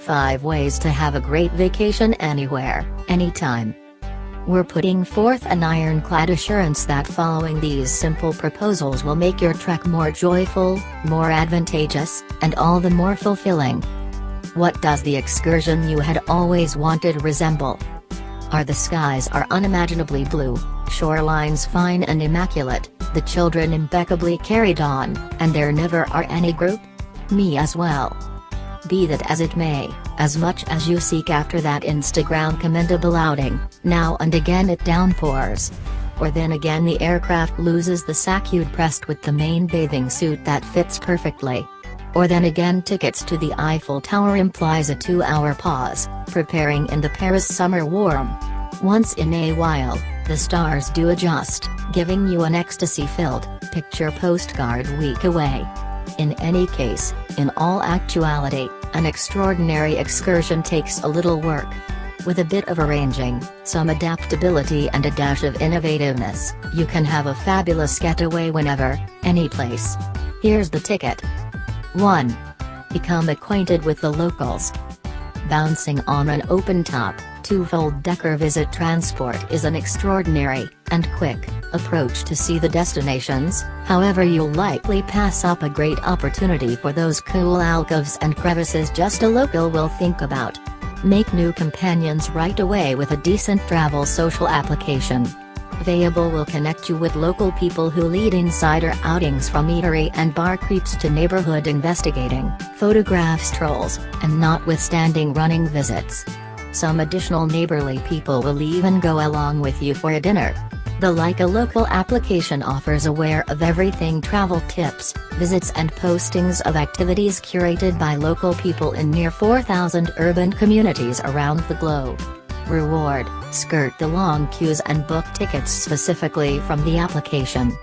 5 ways to have a great vacation anywhere, anytime. We're putting forth an ironclad assurance that following these simple proposals will make your trek more joyful, more advantageous, and all the more fulfilling. What does the excursion you had always wanted resemble? The skies are unimaginably blue, shorelines fine and immaculate, the children impeccably carried on, and there never are any group? Me as well. Be that as it may, as much as you seek after that Instagram commendable outing, now and again it downpours. Or then again the aircraft loses the sack you'd pressed with the main bathing suit that fits perfectly. Or then again tickets to the Eiffel Tower implies a 2-hour pause, preparing in the Paris summer warm. Once in a while, the stars do adjust, giving you an ecstasy-filled, picture postcard week away. In any case, in all actuality, an extraordinary excursion takes a little work. With a bit of arranging, some adaptability and a dash of innovativeness, you can have a fabulous getaway whenever, any place. Here's the ticket. 1. Become acquainted with the locals. Bouncing on an open-top, 2-fold Decker Visit Transport is an extraordinary, and quick, approach to see the destinations, however you'll likely pass up a great opportunity for those cool alcoves and crevices just a local will think about. Make new companions right away with a decent travel social application. Available will connect you with local people who lead insider outings from eatery and bar creeps to neighborhood investigating, photograph strolls, and notwithstanding running visits. Some additional neighborly people will even go along with you for a dinner. The Like a Local application offers aware of everything travel tips, visits and postings of activities curated by local people in near 4,000 urban communities around the globe. Reward, skirt the long queues and book tickets specifically from the application.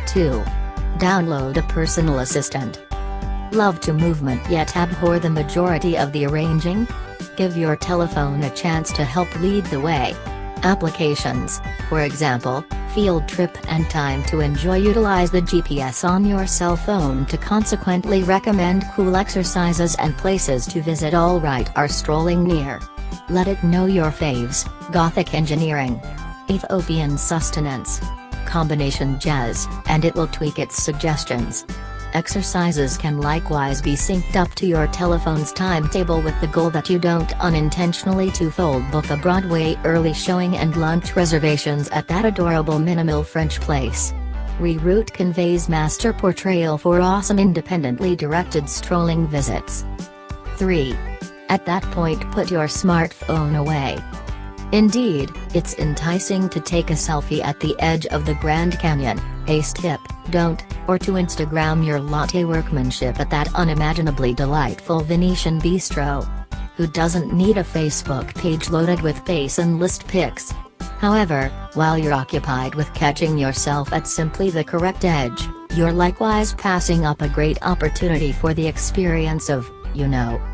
2. Download a personal assistant. Love to movement yet abhor the majority of the arranging? Give your telephone a chance to help lead the way. Applications, for example, Field Trip and Time to Enjoy utilize the GPS on your cell phone to consequently recommend cool exercises and places to visit. Alright, are strolling near. Let it know your faves, Gothic engineering, Ethiopian sustenance, combination jazz, and it will tweak its suggestions. Exercises can likewise be synced up to your telephone's timetable with the goal that you don't unintentionally twofold book a Broadway early showing and lunch reservations at that adorable minimal French place. Reroute conveys master portrayal for awesome independently directed strolling visits. 3. At that point put your smartphone away. Indeed, it's enticing to take a selfie at the edge of the Grand Canyon, ace tip, don't, or to Instagram your latte workmanship at that unimaginably delightful Venetian bistro. Who doesn't need a Facebook page loaded with base and list pics? However, while you're occupied with catching yourself at simply the correct edge, you're likewise passing up a great opportunity for the experience of,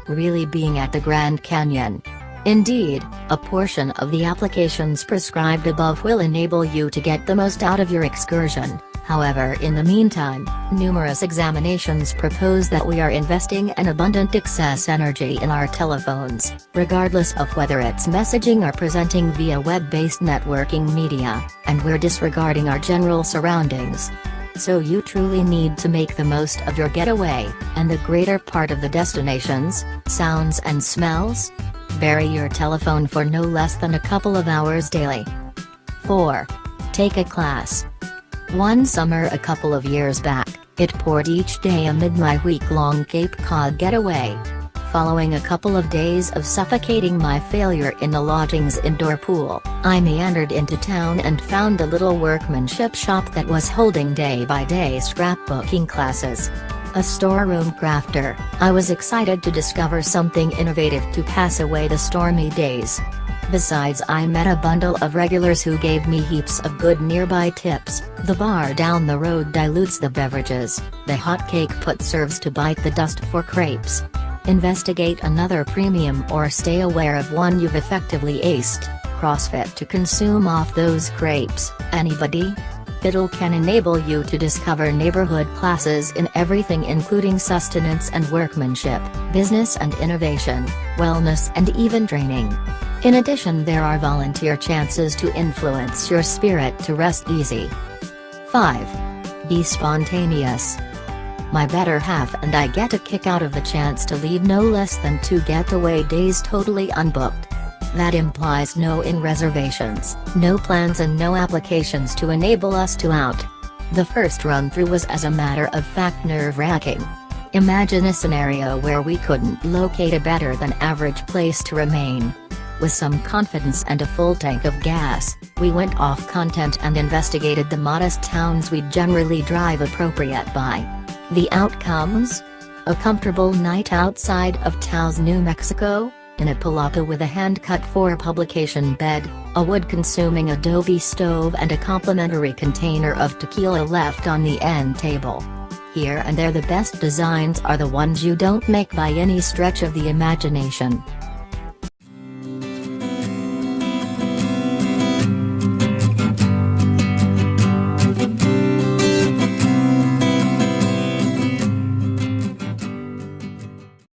really being at the Grand Canyon. Indeed, a portion of the applications prescribed above will enable you to get the most out of your excursion. However, in the meantime, numerous examinations propose that we are investing an abundant excess energy in our telephones, regardless of whether it's messaging or presenting via web-based networking media, and we're disregarding our general surroundings. So you truly need to make the most of your getaway, and the greater part of the destinations, sounds and smells? Bury your telephone for no less than a couple of hours daily. 4. Take a class. One summer a couple of years back, it poured each day amid my week-long Cape Cod getaway. Following a couple of days of suffocating my failure in the lodging's indoor pool, I meandered into town and found a little workmanship shop that was holding day-by-day scrapbooking classes. A storeroom crafter, I was excited to discover something innovative to pass away the stormy days. Besides, I met a bundle of regulars who gave me heaps of good nearby tips. The bar down the road dilutes the beverages, the hot cake put serves to bite the dust for crepes. Investigate another premium or stay aware of one you've effectively aced. CrossFit to consume off those crepes, anybody? Fiddle can enable you to discover neighborhood classes in everything including sustenance and workmanship, business and innovation, wellness and even training. In addition, there are volunteer chances to influence your spirit to rest easy. 5. Be spontaneous. My better half and I get a kick out of the chance to leave no less than 2 getaway days totally unbooked. That implies no reservations, no plans and no applications to enable us to out. The first run-through was as a matter of fact nerve-wracking. Imagine a scenario where we couldn't locate a better than average place to remain. With some confidence and a full tank of gas, we went off content and investigated the modest towns we'd generally drive appropriate by. The outcomes? A comfortable night outside of Taos, New Mexico, in a palapa with a hand-cut 4-publication bed, a wood-consuming adobe stove and a complimentary container of tequila left on the end table. Here and there the best designs are the ones you don't make by any stretch of the imagination.